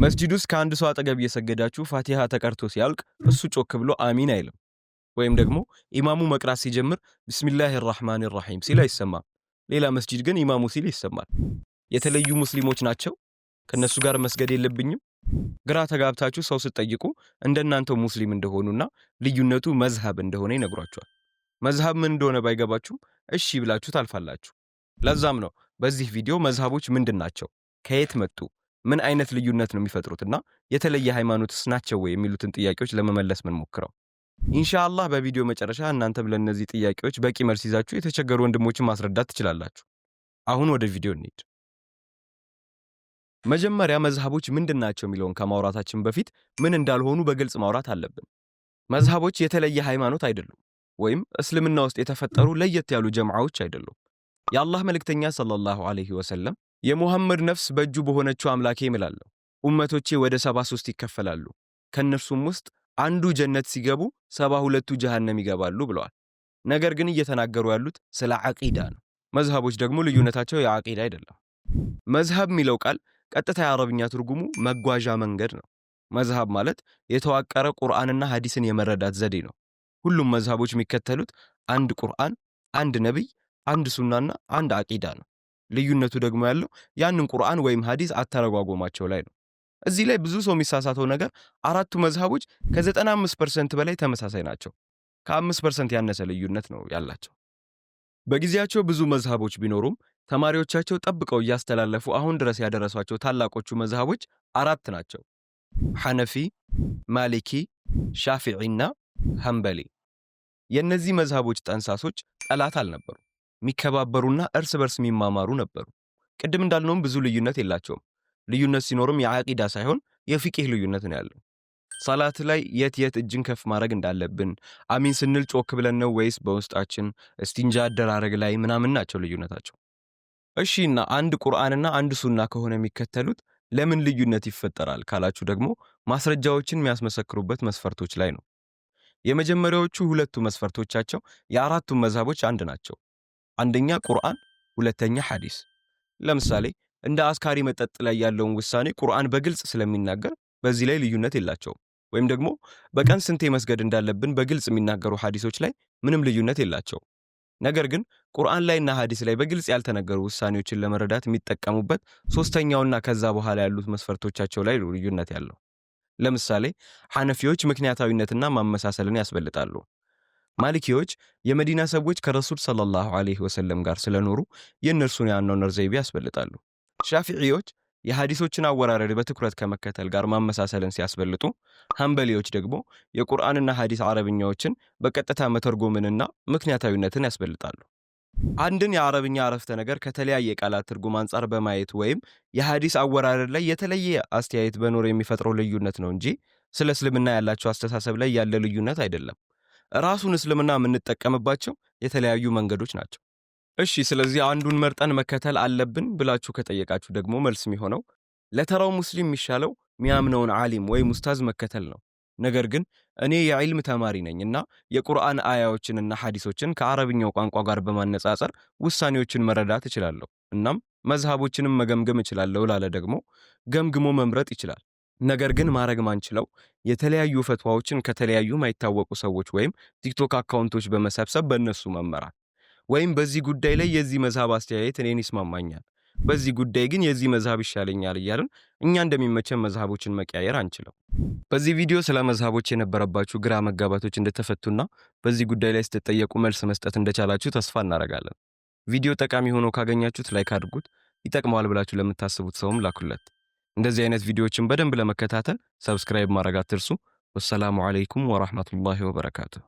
መስጂድ ውስጥ ከአንድ ሰው አጠገብ እየሰገዳችሁ ፋቲሃ ተቀርቶ ሲያልቅ እሱ ጮክ ብሎ አሚን አይልም። ወይም ደግሞ ኢማሙ መቅራት ሲጀምር ቢስሚላሂ ራህማን ራሂም ሲል አይሰማም። ሌላ መስጂድ ግን ኢማሙ ሲል ይሰማል። የተለዩ ሙስሊሞች ናቸው፣ ከነሱ ጋር መስገድ የለብኝም። ግራ ተጋብታችሁ ሰው ስትጠይቁ እንደናንተው ሙስሊም እንደሆኑና ልዩነቱ መዝሀብ እንደሆነ ይነግሯቸዋል። መዝሀብ ምን እንደሆነ ባይገባችሁም እሺ ብላችሁ ታልፋላችሁ። ለዛም ነው በዚህ ቪዲዮ መዝሀቦች ምንድናቸው፣ ከየት መጡ፣ ምን አይነት ልዩነት ነው የሚፈጥሩትና የተለየ ሃይማኖትስ ናቸው ወይ የሚሉትን ጥያቄዎች ለመመለስ ምን ሞክረው ኢንሻአላህ በቪዲዮ መጨረሻ እናንተም ለነዚህ ጥያቄዎች በቂ መልስ ይዛችሁ የተቸገሩ ወንድሞችን ማስረዳት ትችላላችሁ። አሁን ወደ ቪዲዮ እንሂድ። መጀመሪያ መዝሀቦች ምንድናቸው የሚለውን ከማውራታችን በፊት ምን እንዳልሆኑ በግልጽ ማውራት አለብን። መዝሀቦች የተለየ ሃይማኖት አይደሉም፣ ወይም እስልምና ውስጥ የተፈጠሩ ለየት ያሉ ጀማዓዎች አይደሉም። የአላህ መልእክተኛ ሰለላሁ ዐለይሂ ወሰለም የሙሐመድ ነፍስ በእጁ በሆነችው አምላኬ እምላለሁ ኡመቶቼ ወደ 73 ይከፈላሉ፣ ከነርሱም ውስጥ አንዱ ጀነት ሲገቡ 72ቱ ጀሃነም ይገባሉ ብለዋል። ነገር ግን እየተናገሩ ያሉት ስለ አቂዳ ነው። መዝሀቦች ደግሞ ልዩነታቸው የአቂዳ አይደለም። መዝሀብ የሚለው ቃል ቀጥታ የአረብኛ ትርጉሙ መጓዣ መንገድ ነው። መዝሀብ ማለት የተዋቀረ ቁርአንና ሐዲስን የመረዳት ዘዴ ነው። ሁሉም መዝሀቦች የሚከተሉት አንድ ቁርአን፣ አንድ ነብይ፣ አንድ ሱናና አንድ አቂዳ ነው። ልዩነቱ ደግሞ ያለው ያንን ቁርአን ወይም ሐዲስ አተረጓጎማቸው ላይ ነው። እዚህ ላይ ብዙ ሰው የሚሳሳተው ነገር አራቱ መዝሀቦች ከ95% በላይ ተመሳሳይ ናቸው። ከ5% ያነሰ ልዩነት ነው ያላቸው። በጊዜያቸው ብዙ መዝሀቦች ቢኖሩም ተማሪዎቻቸው ጠብቀው እያስተላለፉ አሁን ድረስ ያደረሷቸው ታላቆቹ መዝሀቦች አራት ናቸው። ሐነፊ፣ ማሊኪ፣ ሻፊዒና ሐንበሊ። የእነዚህ መዝሀቦች ጠንሳሶች ጠላት አልነበሩ፣ የሚከባበሩና እርስ በርስ የሚማማሩ ነበሩ። ቅድም እንዳልነውም ብዙ ልዩነት የላቸውም። ልዩነት ሲኖርም የአቂዳ ሳይሆን የፊቅህ ልዩነት ነው ያለው። ሰላት ላይ የት እጅን ከፍ ማድረግ እንዳለብን፣ አሚን ስንል ጮክ ብለን ነው ወይስ በውስጣችን፣ እስቲንጃ አደራረግ ላይ ምናምን ናቸው ልዩነታቸው። እሺና አንድ ቁርአንና አንድ ሱና ከሆነ የሚከተሉት ለምን ልዩነት ይፈጠራል ካላችሁ ደግሞ ማስረጃዎችን የሚያስመሰክሩበት መስፈርቶች ላይ ነው። የመጀመሪያዎቹ ሁለቱ መስፈርቶቻቸው የአራቱም መዝሀቦች አንድ ናቸው። አንደኛ ቁርአን፣ ሁለተኛ ሐዲስ። ለምሳሌ እንደ አስካሪ መጠጥ ላይ ያለውን ውሳኔ ቁርአን በግልጽ ስለሚናገር በዚህ ላይ ልዩነት የላቸውም። ወይም ደግሞ በቀን ስንቴ መስገድ እንዳለብን በግልጽ የሚናገሩ ሐዲሶች ላይ ምንም ልዩነት የላቸውም። ነገር ግን ቁርአን ላይና ሐዲስ ላይ በግልጽ ያልተነገሩ ውሳኔዎችን ለመረዳት የሚጠቀሙበት ሶስተኛውና ከዛ በኋላ ያሉት መስፈርቶቻቸው ላይ ልዩነት ያለው። ለምሳሌ ሐነፊዎች ምክንያታዊነትና ማመሳሰልን ያስበልጣሉ። ማሊኪዎች የመዲና ሰዎች ከረሱል ሰለላሁ ዐለይሂ ወሰለም ጋር ስለኖሩ የእነርሱን የአኗኗር ዘይቤ ያስበልጣሉ። ሻፊዒዎች የሐዲሶችን አወራረድ በትኩረት ከመከተል ጋር ማመሳሰልን ሲያስበልጡ፣ ሐንበሊዎች ደግሞ የቁርአንና ሐዲስ አረብኛዎችን በቀጥታ መተርጎምንና ምክንያታዊነትን ያስበልጣሉ። አንድን የአረብኛ አረፍተ ነገር ከተለያየ ቃላት ትርጉም አንጻር በማየት ወይም የሐዲስ አወራረድ ላይ የተለየ አስተያየት በኖር የሚፈጥረው ልዩነት ነው እንጂ ስለ እስልምና ያላቸው አስተሳሰብ ላይ ያለ ልዩነት አይደለም። ራሱን እስልምና የምንጠቀምባቸው የተለያዩ መንገዶች ናቸው። እሺ ስለዚህ አንዱን መርጠን መከተል አለብን ብላችሁ ከጠየቃችሁ ደግሞ መልስ የሚሆነው ለተራው ሙስሊም የሚሻለው ሚያምነውን ዓሊም ወይም ኡስታዝ መከተል ነው። ነገር ግን እኔ የዒልም ተማሪ ነኝና የቁርአን አያዎችንና ሐዲሶችን ከአረብኛው ቋንቋ ጋር በማነጻጸር ውሳኔዎችን መረዳት እችላለሁ፣ እናም መዝሃቦችንም መገምገም እችላለሁ ላለ ደግሞ ገምግሞ መምረጥ ይችላል። ነገር ግን ማድረግ ማንችለው የተለያዩ ፈትዋዎችን ከተለያዩ ማይታወቁ ሰዎች ወይም ቲክቶክ አካውንቶች በመሰብሰብ በእነሱ መመራት ወይም በዚህ ጉዳይ ላይ የዚህ መዝሃብ አስተያየት እኔን ይስማማኛል፣ በዚህ ጉዳይ ግን የዚህ መዝሃብ ይሻለኛል እያልን እኛ እንደሚመቸን መዝሃቦችን መቀያየር አንችልም። በዚህ ቪዲዮ ስለ መዝሃቦች የነበረባችሁ ግራ መጋባቶች እንደተፈቱና በዚህ ጉዳይ ላይ ስትጠየቁ መልስ መስጠት እንደቻላችሁ ተስፋ እናደርጋለን። ቪዲዮ ጠቃሚ ሆኖ ካገኛችሁት ላይክ አድርጉት፣ ይጠቅመዋል ብላችሁ ለምታስቡት ሰውም ላኩለት። እንደዚህ አይነት ቪዲዮዎችን በደንብ ለመከታተል ሰብስክራይብ ማድረግ አትርሱ። ወሰላሙ አለይኩም ወራህመቱላሂ ወበረካቱሁ።